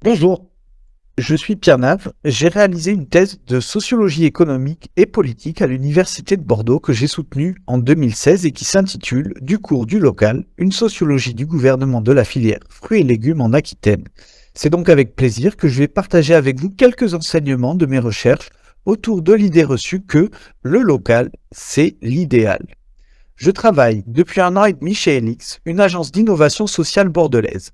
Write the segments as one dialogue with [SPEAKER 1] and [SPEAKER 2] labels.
[SPEAKER 1] Bonjour, je suis Pierre Nave. J'ai réalisé une thèse de sociologie économique et politique à l'Université de Bordeaux que j'ai soutenue en 2016 et qui s'intitule Du cours du local, une sociologie du gouvernement de la filière fruits et légumes en Aquitaine. C'est donc avec plaisir que je vais partager avec vous quelques enseignements de mes recherches autour de l'idée reçue que le local, c'est l'idéal. Je travaille depuis 1 an et demi chez Elix, une agence d'innovation sociale bordelaise.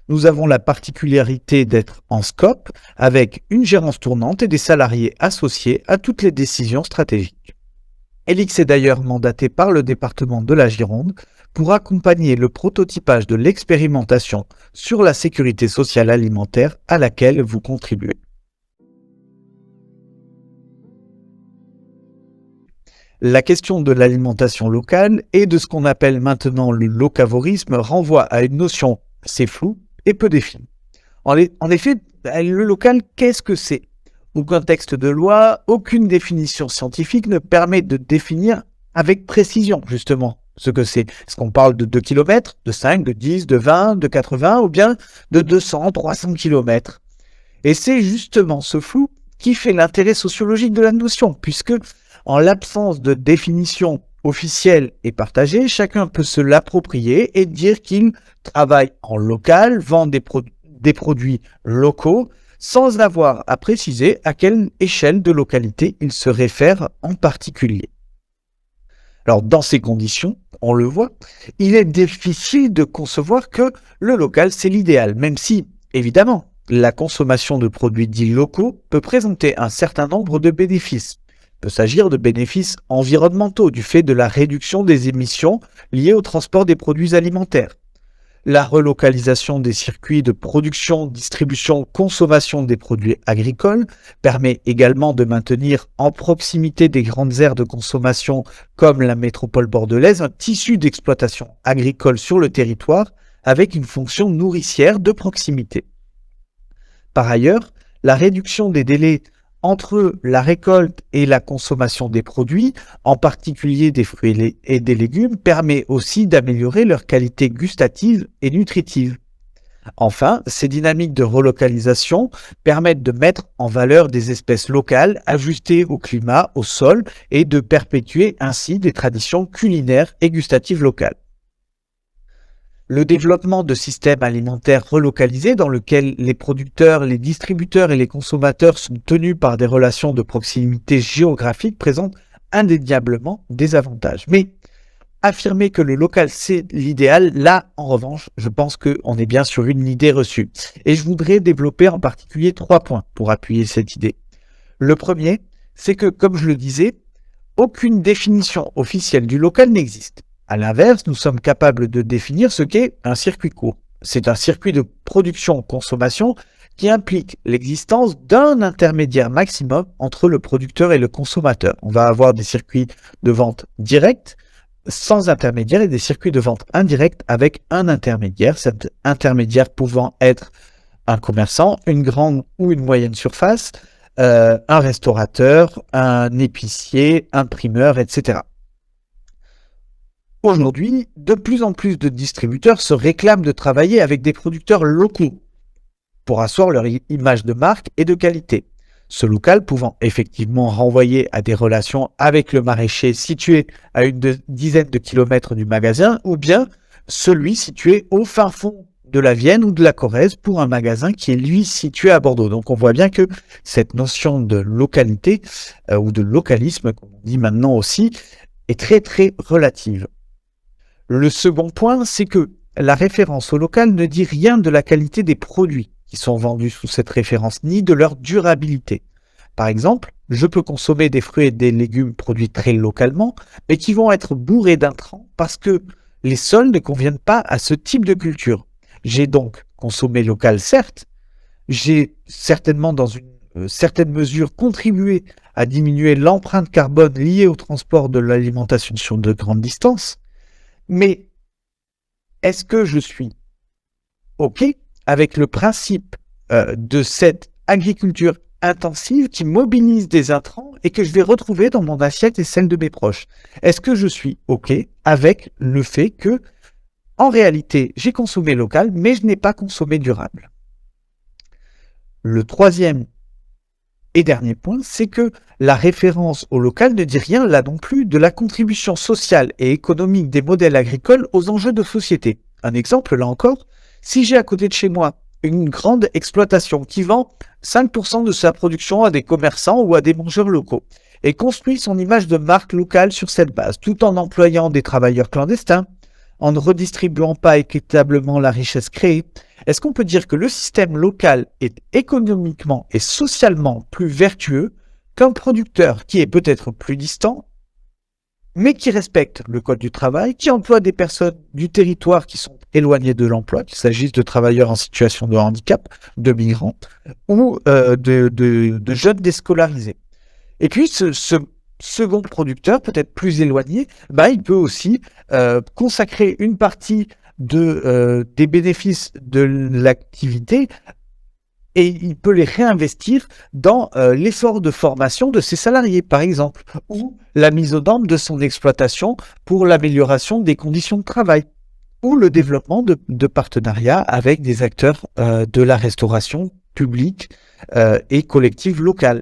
[SPEAKER 1] Nous avons la particularité d'être en scope, avec une gérance tournante et des salariés associés à toutes les décisions stratégiques. Elix est d'ailleurs mandaté par le département de la Gironde pour accompagner le prototypage de l'expérimentation sur la sécurité sociale alimentaire à laquelle vous contribuez. La question de l'alimentation locale et de ce qu'on appelle maintenant le locavorisme renvoie à une notion assez floue et peu définie. En effet, le local, qu'est-ce que c'est? Aucun texte de loi, aucune définition scientifique ne permet de définir avec précision, justement, ce que c'est. Est-ce qu'on parle de 2 km, de 5, de 10, de 20, de 80, ou bien de 200, 300 km? Et c'est justement ce flou qui fait l'intérêt sociologique de la notion, puisque en l'absence de définition officielle et partagée, chacun peut se l'approprier et dire qu'il travaille en local, vend des produits locaux, sans avoir à préciser à quelle échelle de localité il se réfère en particulier. Alors, dans ces conditions, on le voit, il est difficile de concevoir que le local, c'est l'idéal, même si, évidemment, la consommation de produits dits locaux peut présenter un certain nombre de bénéfices. Il peut s'agir de bénéfices environnementaux du fait de la réduction des émissions liées au transport des produits alimentaires. La relocalisation des circuits de production, distribution, consommation des produits agricoles permet également de maintenir en proximité des grandes aires de consommation comme la métropole bordelaise un tissu d'exploitation agricole sur le territoire avec une fonction nourricière de proximité. Par ailleurs, la réduction des délais entre la récolte et la consommation des produits, en particulier des fruits et des légumes, permet aussi d'améliorer leur qualité gustative et nutritive. Enfin, ces dynamiques de relocalisation permettent de mettre en valeur des espèces locales ajustées au climat, au sol, et de perpétuer ainsi des traditions culinaires et gustatives locales. Le développement de systèmes alimentaires relocalisés dans lesquels les producteurs, les distributeurs et les consommateurs sont tenus par des relations de proximité géographique présente indéniablement des avantages. Mais affirmer que le local c'est l'idéal, là en revanche, je pense qu'on est bien sur une idée reçue. Et je voudrais développer en particulier 3 points pour appuyer cette idée. Le premier, c'est que, comme je le disais, aucune définition officielle du local n'existe. À l'inverse, nous sommes capables de définir ce qu'est un circuit court. C'est un circuit de production-consommation qui implique l'existence d'un intermédiaire maximum entre le producteur et le consommateur. On va avoir des circuits de vente directe, sans intermédiaire, et des circuits de vente indirecte avec un intermédiaire, cet intermédiaire pouvant être un commerçant, une grande ou une moyenne surface, un restaurateur, un épicier, un primeur, etc. Aujourd'hui, de plus en plus de distributeurs se réclament de travailler avec des producteurs locaux pour asseoir leur image de marque et de qualité. Ce local pouvant effectivement renvoyer à des relations avec le maraîcher situé à une dizaine de kilomètres du magasin ou bien celui situé au fin fond de la Vienne ou de la Corrèze pour un magasin qui est lui situé à Bordeaux. Donc on voit bien que cette notion de localité ou de localisme, comme on dit maintenant aussi, est très très relative. Le second point, c'est que la référence au local ne dit rien de la qualité des produits qui sont vendus sous cette référence, ni de leur durabilité. Par exemple, je peux consommer des fruits et des légumes produits très localement, mais qui vont être bourrés d'intrants parce que les sols ne conviennent pas à ce type de culture. J'ai donc consommé local, certes, j'ai certainement dans une certaine mesure contribué à diminuer l'empreinte carbone liée au transport de l'alimentation sur de grandes distances, mais est-ce que je suis OK avec le principe de cette agriculture intensive qui mobilise des intrants et que je vais retrouver dans mon assiette et celle de mes proches. Est-ce que je suis OK avec le fait que, en réalité, j'ai consommé local, mais je n'ai pas consommé durable? Le troisième et dernier point, c'est que la référence au local ne dit rien là non plus de la contribution sociale et économique des modèles agricoles aux enjeux de société. Un exemple, là encore, si j'ai à côté de chez moi une grande exploitation qui vend 5% de sa production à des commerçants ou à des mangeurs locaux et construit son image de marque locale sur cette base, tout en employant des travailleurs clandestins, en ne redistribuant pas équitablement la richesse créée, est-ce qu'on peut dire que le système local est économiquement et socialement plus vertueux qu'un producteur qui est peut-être plus distant, mais qui respecte le code du travail, qui emploie des personnes du territoire qui sont éloignées de l'emploi, qu'il s'agisse de travailleurs en situation de handicap, de migrants ou de jeunes déscolarisés. Et puis ce second producteur, peut-être plus éloigné, il peut aussi consacrer une partie des bénéfices de l'activité et il peut les réinvestir dans l'effort de formation de ses salariés, par exemple, ou la mise aux normes de son exploitation pour l'amélioration des conditions de travail, ou le développement de partenariats avec des acteurs de la restauration publique et collective locale.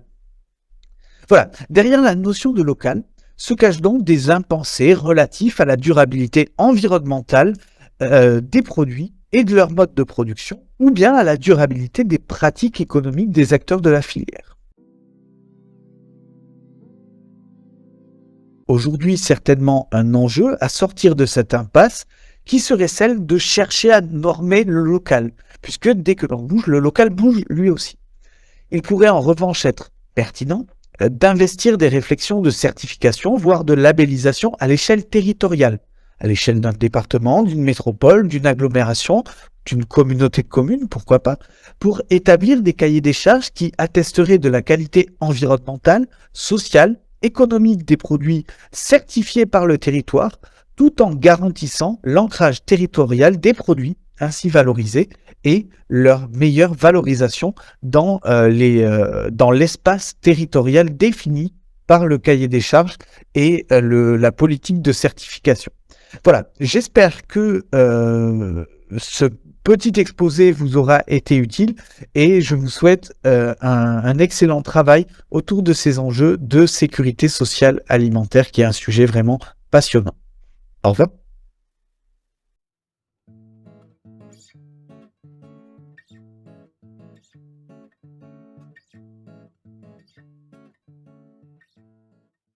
[SPEAKER 1] Voilà, derrière la notion de local se cachent donc des impensés relatifs à la durabilité environnementale des produits et de leur mode de production, ou bien à la durabilité des pratiques économiques des acteurs de la filière. Aujourd'hui, certainement un enjeu à sortir de cette impasse qui serait celle de chercher à normer le local, puisque dès que l'on bouge, le local bouge lui aussi. Il pourrait en revanche être pertinent d'investir des réflexions de certification, voire de labellisation à l'échelle territoriale, à l'échelle d'un département, d'une métropole, d'une agglomération, d'une communauté de communes, pourquoi pas, pour établir des cahiers des charges qui attesteraient de la qualité environnementale, sociale, économique des produits certifiés par le territoire, tout en garantissant l'ancrage territorial des produits ainsi valorisés et leur meilleure valorisation dans l'espace territorial défini par le cahier des charges et la politique de certification. Voilà, j'espère que ce petit exposé vous aura été utile et je vous souhaite un excellent travail autour de ces enjeux de sécurité sociale alimentaire qui est un sujet vraiment passionnant. Au revoir.